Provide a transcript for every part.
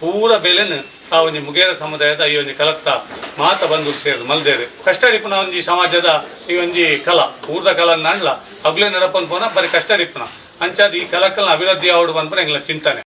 ಪೂರ ಬೆಲೆನು ಆ ಒಂದು ಮುಗೇರ ಸಮುದಾಯದ ಈ ಒಂದು ಕಲತ್ತ ಮಾತ ಬಂದು ಸೇರಿದು ಮಲ್ದೇರು ಕಷ್ಟಡಿಪ್ಪುನ ಒಂಜಿ ಸಮಾಜದ ಈ ಒಂಜಿ ಕಲಾ ಊರ್ದ ಕಲನ್ನ ಅಂಡ್ಲ ಅಗ್ಲೇ ನಡಪನ್ ಪೋನ ಬರೀ ಕಷ್ಟಡಿಪ್ಪುನ ಅಂಚಾದ ಈ ಕಲಕ್ಕಲ್ನ ಅಭಿವೃದ್ಧಿ ಆವಡು ಬಂದ್ಬಿಟ್ಟು ಎಂಗ್ಲ ಚಿಂತನೆ.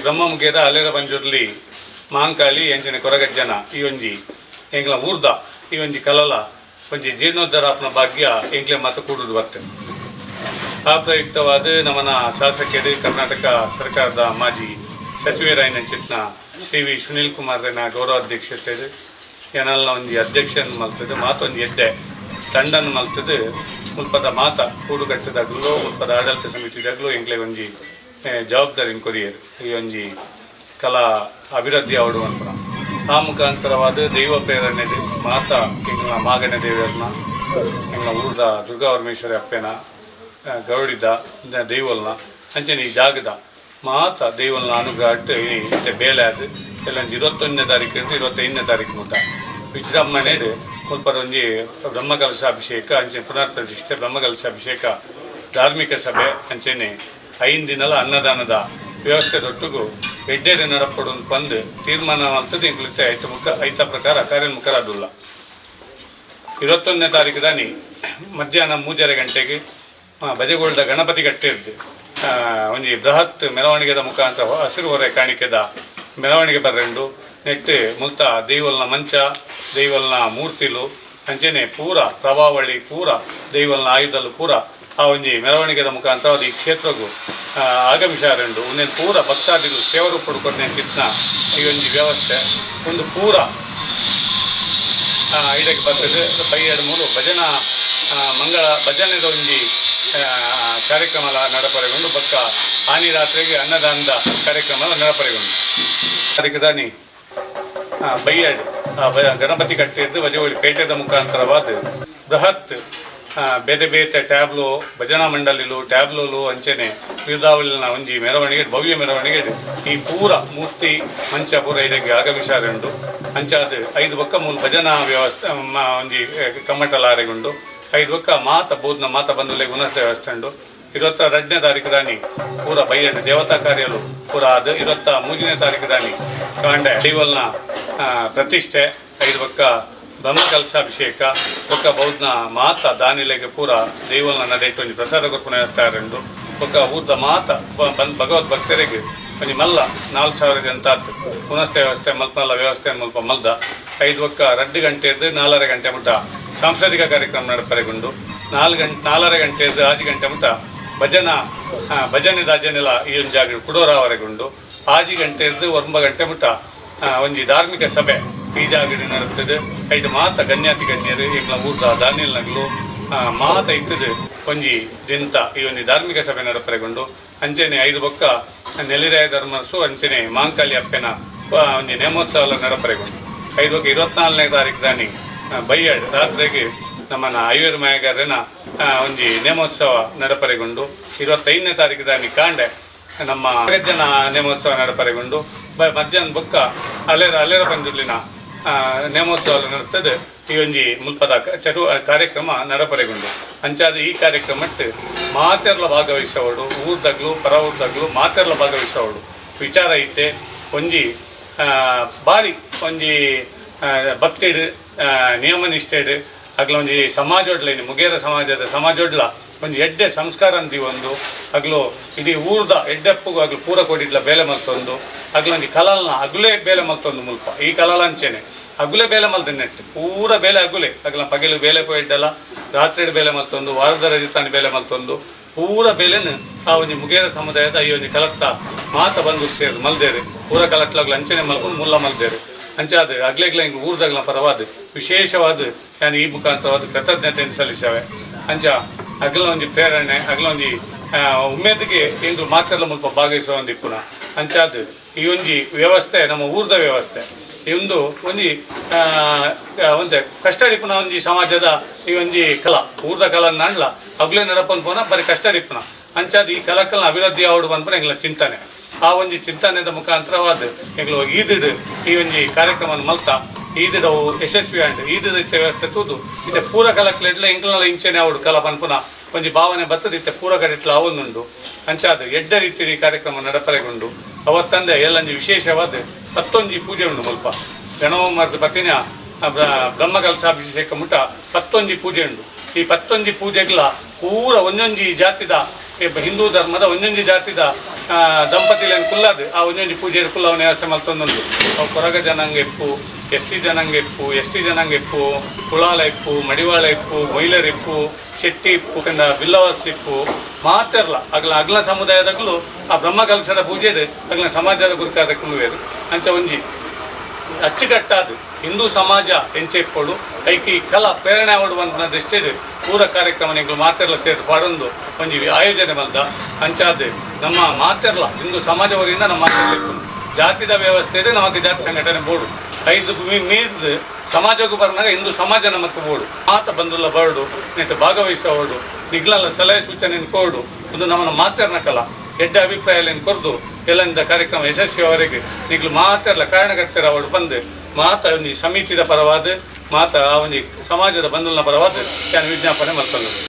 ಬ್ರಹ್ಮಮುಖೇದ ಅಲೆರ ಬಂಜುರ್ಲಿ ಮಾಂಕಾಳಿ ಎಂಚಿನ ಕೊರಗಜ್ಜನ ಈ ಒಂಜಿ ಎಂಗ್ಲ ಊರ್ದ ಈ ಒಂಜಿ ಕಲಲ ಒಂಜಿ ಜೀರ್ಣೋದ್ಧಾರಾಪನ ಭಾಗ್ಯ ಎಂಕ್ಲೆ ಮಾತು ಕೂಡುದು ಬರ್ತದೆ. ಆ ಪ್ರಯುಕ್ತವಾದ ನಮ್ಮನ ಶಾಸಕರು ಕರ್ನಾಟಕ ಸರ್ಕಾರದ ಮಾಜಿ ಸಚಿವರಾಯಿನ ಚಿತ್ನ ಶ್ರೀ ವಿ ಸುನೀಲ್ ಕುಮಾರ್ ಗೌರವಾಧ್ಯಕ್ಷತೆ ಏನಲ್ಲ ಒಂಜಿ ಅಧ್ಯಕ್ಷನ ಮಲ್ತದೆ ಮಾತೊಂದು ಎದ್ದೆ ತಂಡನ್ನು ಮಲ್ತದೆ ಮುಲ್ಪದ ಮಾತ ಕೂಡುಗಟ್ಟದಾಗಲೂ ಮುಲ್ಪದ ಆಡಳಿತ ಸಮಿತಿದಾಗಲೂ ಎಂಕ್ಲೆ ಒಂಜಿ ಜವಾಬ್ದಾರಿನ ಕೊರಿಯರು ಈ ಒಂಜಿ ಕಲಾ ಅಭಿವೃದ್ಧಿ ಆವಡು ಅಂತ ಆ ಮುಖಾಂತರವಾದ ದೈವ ಪ್ರೇರಣೆ ಮಾತ ಎಂಗ್ಲ ಮಾಗಣ್ಯ ದೇವರನ್ನ ಎಂಗ್ಲ ಊರ್ದ ದುರ್ಗಾಪರಮೇಶ್ವರಿ ಅಪ್ಪೆನ ಗೌಡಿದ ದೈವಲ್ನ ಅಂಚನೆ ಈ ಜಾಗದ ಮಾತ ದೈವಲ್ನ ಅನುಗ್ರಹ ಇಟ್ಟೆ ಬೇಲೆ ಅದು ಎಲ್ಲ 21ನೇ ತಾರೀಕು 25ನೇ ತಾರೀಕು ಮುಟ್ಟ ವಿಜೃಂಭಣೆ ಮುಲ್ಪದ ಒಂಜಿ ಬ್ರಹ್ಮಕಲಶಾಭಿಷೇಕ ಅಂಚೆ ಪುನರ್ ಪ್ರತಿಷ್ಠೆ ಬ್ರಹ್ಮಕಲಶಾಭಿಷೇಕ ಧಾರ್ಮಿಕ ಸಭೆ ಅಂಚೆನೆ 5 ದಿನದ ಅನ್ನದಾನದ ವ್ಯವಸ್ಥೆ ದೊಟ್ಟಿಗೂ ಎಡ್ಡೆಡೆ ನಡಪಡು ಬಂದು ತೀರ್ಮಾನ ಅಂತದ್ದು ಇಂಕ್ಲಿತ್ತೆ ಐತ ಪ್ರಕಾರ ಕಾರ್ಯೋನ್ಮುಖರಾದುಲ್ಲ. 21ನೇ ತಾರೀಕು ದಾನಿ ಮಧ್ಯಾಹ್ನ 3:30 ಗಂಟೆಗೆ ಬಜೆಗೋಲ್ದ ಗಣಪತಿ ಗಟ್ಟಿರ್ದು ಒಂಜಿ ಬೃಹತ್ ಮೆರವಣಿಗೆದ ಮುಖಾಂತರ ಹಸಿರು ಹೊರೆ ಕಾಣಿಕೆದ ಮೆರವಣಿಗೆ ಬರ್ರೆಂಡು ನೆಟ್ಟು ಮುಲ್ತ ದೈವಲ್ನ ಮಂಚ ದೈವಲ್ನ ಮೂರ್ತಿಲು ಅಂಚೆನೆ ಪೂರ ಪ್ರಭಾವಳಿ ಪೂರ ದೈವಲ್ನ ಆಯುಧಲು ಪೂರ ಆ ಒಂಜಿ ಮೆರವಣಿಗೆದ ಮುಖಾಂತರ ಅದು ಈ ಕ್ಷೇತ್ರಗೂ ಆಗಮಿಸಾರೆಂಡು ಒಂದೇನು ಪೂರ ಭಕ್ತಾದಿಗಳು ಸೇವರು ಪಡ್ಕೊಂಡೆ ಚಿತ್ನ ಈ ಒಂಜಿ ವ್ಯವಸ್ಥೆ ಒಂದು ಪೂರ ಇದಕ್ಕೆ ಬರ್ತದೆ. 2-3 ಭಜನಾ ಮಂಗಳ ಭಜನೆದ ಒಂಜಿ ಕಾರ್ಯಕ್ರಮ ನಡಪರೆಗೊಂಡು ಬಕ್ಕ ಆನಿ ರಾತ್ರಿಗೆ ಅನ್ನದಾನದ ಕಾರ್ಯಕ್ರಮ ನಡಪರೆಗೊಂಡು ತಾರೀಕದಾನಿ ಬೈಯಾಡ್ ಗಣಪತಿ ಕಟ್ಟಿದ್ದು ಬಜಗೋಳಿ ಪೇಟೆದ ಮುಖಾಂತರವಾದ ಬೃಹತ್ ಬೇತೆ ಬೇತೆ ಟ್ಯಾಬ್ಲು ಭಜನಾ ಮಂಡಳಿಲು ಟ್ಯಾಬ್ಲುಲು ಅಂಚೆನೆ ವೀರದಾವಲಿನ ಒಂಜಿ ಮೆರವಣಿಗೆ ಭವ್ಯ ಮೆರವಣಿಗೆ ಈ ಪೂರ ಮೂರ್ತಿ ಮಂಚ ಪೂರ ಇದಕ್ಕೆ ಆಗಮಿಸಾರೆಂಡು ಅಂಚಾದ 5 ಬೊಕ್ಕ 3 ಭಜನಾ ವ್ಯವಸ್ಥೆ ಒಂಜಿ ಕಮ್ಮಟಲಾರೆಗೊಂಡು 5 ಬೊಕ್ಕ ಮಾತ ಬೋಧನ ಮಾತ ಬಂಧುಲೆಗೆ ಉನ್ನತ ವ್ಯವಸ್ಥೆ ಉಂಡು. 22ನೇ ತಾರೀಕು ದಾನಿ ಪೂರ ಬೈಯಣ್ಣ ದೇವತಾ ಕಾರ್ಯಲು ಪೂರ ಅದು 23ನೇ ತಾರೀಕು ದಾನಿ ಕಾಂಡೆ ದೈವಲ್ನ ಪ್ರತಿಷ್ಠೆ 5 ಬೊಕ್ಕ ಬ್ರಹ್ಮಕಲಶಾಭಿಷೇಕ ಒಕ್ಕ ಬೌದ್ಧ ಮಾತ ದಾನಿಲೆಗೆ ಪೂರ ದೈವಲ್ನ ನಡೆಯಿಟ್ಟು ಒಂಜಿ ಪ್ರಸಾದ ಕೊರ್ಪುನ ವ್ಯವಸ್ಥೆ ಆರೆಂಡು ಒಕ್ಕ ಊರ್ದ ಮಾತ ಭಗವದ್ ಭಕ್ತರಿಗೆ ಒಂಜಿ ಮಲ್ಲ 4,000 ಜನ ಪುನಸ್ಥ ವ್ಯವಸ್ಥೆ ಮಲ್ಪನಲ್ಲ ವ್ಯವಸ್ಥೆ ಮಲ್ಪ ಮಲ್ದ 5 ಬೊಕ್ಕ 2 ಗಂಟೆದ್ದು 4:30 ಗಂಟೆ ಮುಟ್ಟ ಸಾಂಸ್ಕೃತಿಕ ಕಾರ್ಯಕ್ರಮ ನಡಪರೆಗೊಂಡು 4:30 ಗಂಟೆದ್ದು 6 ಗಂಟೆ ಮುಟ್ಟ ಭಜನೆ ದಾಜನೆಲ್ಲ ಈ ಒಂದು ಜಾಗ ಕುಡೋರಾವರೆಗೊಂಡು 6 ಗಂಟೆದ್ದು 9 ಗಂಟೆ ಮುಟ್ಟ ಒಂಜಿ ಧಾರ್ಮಿಕ ಸಭೆ ಈ ಜಾಗಡಿ ನಡುತ್ತದೆ. 5 ಮಾತ ಗಣ್ಯಾತಿ ಗಣ್ಯರು ಈಗಲ ಊರ್ದ ದಾನಿಲ್ನಗಳು ಮಾತ ಇಟ್ಟದು ಒಂಜಿ ದಿಂತ ಈ ಒಂದು ಧಾರ್ಮಿಕ ಸಭೆ ನಡಪರೆಗೊಂಡು ಅಂಚೆನೆ 5 ಬೊಕ್ಕ ನೆಲಿರಾಯ ಧರ್ಮಸು ಅಂಚೆನೆ ಮಾಂಕಾಳಿ ಅಪ್ಪೆನ ಒಂಜಿ ನೇಮೋತ್ಸವ ನಡಪರೆಗೊಂಡು 5 ಬೊಕ್ಕ 24ನೇ ತಾರೀಕು ದಾನಿ ಬೈಯಾಡ್ ರಾತ್ರಿಗೆ ನಮ್ಮನ ಐವೇರು ಮಾಯಗಾರನ ಒಂಜಿ ನೇಮೋತ್ಸವ ನಡಪರೆಗೊಂಡು 25ನೇ ತಾರೀಕು ದಾನಿ ಕಾಂಡೆ ನಮ್ಮ ಜನ ನೇಮೋತ್ಸವ ನಡಪರೆಗೊಂಡು ಮಧ್ಯಾಹ್ನ ಬೊಕ್ಕ ಅಲೆರ ಬಂಜುರ್ಲಿನ ನೇಮೋತ್ಸವ ನಡೆಸ್ತದೆ. ಈ ಒಂಜಿ ಮುಲ್ಪದ ಕಾರ್ಯಕ್ರಮ ನಡಪರೆಗೊಂಡು ಅಂಚಾದ ಈ ಕಾರ್ಯಕ್ರಮಕ್ಕೆ ಮಾತೆರ್ಲ ಭಾಗವಹಿಸೋಡು ಊರ್ದಾಗ್ಲು ಪರ ಊರ್ದಾಗ್ಲು ಮಾತೆರ್ಲ ಭಾಗವಹಿಸೋಡು ವಿಚಾರ ಐತೆ ಒಂಜಿ ಬಾರಿ ಒಂಜಿ ಭಕ್ತಿಡ್ ನಿಯಮ ನಿಷ್ಠೆಡ್ ಅಗ್ಲ ಒಂಜಿ ಸಮಾಜೊಡ್ಲ ಇನ್ನು ಮುಗೇರ ಸಮಾಜೊಡ್ಲ ಒಂದು ಎಡ್ಡೆ ಸಂಸ್ಕಾರ ಅಂತೀವಿ ಒಂದು ಅಗ್ಲು ಇಡೀ ಊರ್ದ ಎಡ್ಡೆಪ್ಪಗೂ ಅಗ್ಲು ಪೂರ ಕೊಡಿಡ್ಲ ಬೇಲೆ ಮಲ್ತೊಂದು ಅಗ್ಲೊಂದು ಕಲಾಲ್ನ ಅಗ್ಲೇ ಬೇಲೆ ಮಲ್ತೊಂದು ಮುಲ್ಪ ಈ ಕಲಾಲಂಚೆನೆ ಅಗುಲೆ ಬೇಲೆ ಮಲ್ತಂದು ನೆಟ್ಟು ಪೂರ ಬೇಲೆ ಅಗುಲೆ ಅಗ್ಲ ಪಗೆಲು ಬೇಲೆ ಪೋಯಿಡ್ಡಲ್ಲ ರಾತ್ರಿ ಬೇಲೆ ಮಲ್ತೊಂದು ವಾರದ ರಜಿತಾನಿ ಬೇಲೆ ಮಲ್ತೊಂದು ಪೂರ ಬೇಲೆನು ಆ ಒಂಜಿ ಮುಗೇರ ಸಮುದಾಯದ ಈ ಒಂಜಿ ಕಲತ್ತ ಮಾತ ಬಂದು ಸೇರಿ ಮಲ್ದೇರು ಪೂರ ಕಲಟ್ಲಾಗ್ಲು ಅಂಚನೆ ಮಲ್ಕೊಂಡು ಮುಲ್ಲ ಮಲ್ದೇರು ಅಂಚಾದ ಅಗ್ಲೆಗ್ಲ ಹಿಂಗೆ ಊರ್ದಾಗ್ಲ ಪರವಾದ ವಿಶೇಷವಾದ ನಾನು ಈ ಮುಖಾಂತರವಾದ ಕೃತಜ್ಞತೆಯನ್ನು ಸಲ್ಲಿಸವೆ ಅಂಚ ಅಗ್ಲ ಒಂಜಿ ಪ್ರೇರಣೆ ಅಗ್ಲ ಒಂಜಿ ಉಮೇದಿಗೆ ಇಂದು ಮಾತೆಲ್ಲ ಮುಲ್ಪ ಭಾಗವಹಿಸುವ ಒಂದು ಪುನಃ ಅಂಚಾದ ಈ ಒಂಜಿ ವ್ಯವಸ್ಥೆ ನಮ್ಮ ಊರ್ದ ವ್ಯವಸ್ಥೆ ಇಂದು ಒಂಜಿ ಒಂದೇ ಕಷ್ಟಡಿಪುನ ಒಂಜಿ ಸಮಾಜದ ಈ ಒಂಜಿ ಕಲಾ ಊರ್ದ ಕಲಾ ನಾಂಡ್ಲ ಅಗ್ಲೇ ನಡಪನ್ ಪೋನ ಬರೀ ಕಷ್ಟಡಿಪುನ ಅಂಚಾದ ಈ ಕಲಕಲ್ನ ಅಭಿವೃದ್ಧಿ ಆವಡು ಬಂದ್ಪನ ಎಂಗ್ಲ ಚಿಂತನೆ ಆ ಒಂಜಿ ಚಿಂತನೆದ ಮುಖಾಂತರವಾದ ಎಂಗ್ಲು ಈದಿಡು ಈ ಒಂಜಿ ಕಾರ್ಯಕ್ರಮವನ್ನು ಮಲ್ತಾ ಈದಿಡ ಯಶಸ್ವಿ ಆಂಡು ಈದಿದ ಇತ್ತೆ ವ್ಯವಸ್ಥೆ ತೂದು ಇತ್ತೆ ಪೂರ ಕಲಕ್ಲೆಡ್ಲ ಎಂಗ್ಲನೆಲ್ಲ ಇಂಚೆನೆ ಆವಡು ಕಲ ಪನ್ಪುನ ಒಂಜಿ ಭಾವನೆ ಬರ್ತದೆ ಇತ್ತೆ ಪೂರ ಕಡಿಟ್ಲ ಅವನುಂಡು ಅಂಚಾದ ಎಡ್ಡ ರೀತಿ ಕಾರ್ಯಕ್ರಮ ನಡಪರೆಗೊಂಡು ಅವತ್ತಂದೆ ಎಲ್ಲಂಜಿ ವಿಶೇಷವಾದ 11 ಪೂಜೆ ಉಂಡು ಮುಲ್ಪ ಗಣಹೋಮದ ಪತ್ತಿನ ಬ್ರಹ್ಮಕಲಶಾಭಿಷೇಕ ಮುಟ 11 ಪೂಜೆ ಉಂಡು ಈ 11 ಪೂಜೆಗಳ ಪೂರ ಒಂದೊಂಜಿ ಜಾತಿದ ಹಿಂದೂ ಧರ್ಮದ ಒಂದೊಂಜಿ ಜಾತಿದ ದಂಪತಿಗಳನ್ನು ಕುಲ್ಲದು ಆ ಒಂದೊಂಜಿ ಪೂಜೆ ಕುಲ್ಲವನ್ನ ವ್ಯವಸ್ಥೆ ಮಲ್ತೊಂದುಂಡು ಅವು ಕೊರಗ ಜನಾಂಗ ಎಪ್ಪು SC ಜನಾಂಗ ಎಪ್ಪು ST ಜನಾಂಗ ಎಪ್ಪು ಕುಳಾಲ ಎಪ್ಪು ಮಡಿವಾಳ ಎಪ್ಪು ಮೊಯ್ಲರ್ ಎಪ್ಪು ಶೆಟ್ಟಿ ಇಪ್ಪು ಬಿಲ್ಲವಾಸ್ ಇಪ್ಪು ಮಾತೆರ್ಲ ಅಗ್ಲ ಸಮುದಾಯದಾಗಲೂ ಆ ಬ್ರಹ್ಮಕಲಶದ ಪೂಜೆದು ಅಗ್ಲ ಸಮಾಜದ ಕುರಿತಾದ ಕುಲುವೇರು ಅಂಚ ಒಂಜಿ ಅಚ್ಚುಕಟ್ಟಾದ ಹಿಂದೂ ಸಮಾಜ ಎಂಚೆಪ್ಪೋಡು ಐಕಿ ಕಲಾ ಪ್ರೇರಣೆ ಆಡುವಂಥ ದೃಷ್ಟಿದು ಪೂರ ಕಾರ್ಯಕ್ರಮ ನೀವು ಮಾತೆರ್ಲ ಸೇರಿ ಪಾಡೊಂದು ಒಂಜಿ ಆಯೋಜನೆ ಬಂದ ಅಂಚಾದ ನಮ್ಮ ಮಾತೆರ್ಲ ಹಿಂದೂ ಸಮಾಜವರಿಂದ ನಮ್ಮ ಮಾತೆರ್ಲ ಜಾತಿದ ವ್ಯವಸ್ಥೆ ಇದೆ ನಮಗೆ ಜಾತಿ ಸಂಘಟನೆ ಬೋರ್ಡು 5 ಮೀರ್ದು ಸಮಾಜಕ್ಕೂ ಬರ್ನಾಗ ಹಿಂದೂ ಸಮಾಜ ನಮಕ್ಕೆ ಬೋರ್ಡು ಮಾತ ಬಂದುಲ್ಲ ಬರ್ಡು ನೆಟ್ಟು ಭಾಗವಹಿಸೋಡು ನಿಗ್ಲಲ್ಲ ಸಲಹೆ ಸೂಚನೆ ಕೋಡು ಒಂದು ನಮ್ಮನ್ನು ಮಾತೆರ್ನ ಕಲಾ ಎಡ್ಡ ಅಭಿಪ್ರಾಯ ಕೊರ್ದು ಎಲ್ಲಂದ ಕಾರ್ಯಕ್ರಮ ಯಶಸ್ವಿಯವರೆಗೆ ನಿಗ್ಲು ಮಾತೆರ್ಲ ಕಾರಣಕರ್ತರ ಅವಳು ಬಂದು ಮಾತ ಒಂದು ಸಮಿತಿದ ಪರವಾದ ಮಾತ ಆ ಒಂದು ಸಮಾಜದ ಬಂಧುನ ಪರವಾದ ನಾನು ವಿಜ್ಞಾಪನೆ ಮಾಡ್ಕೊಂಡು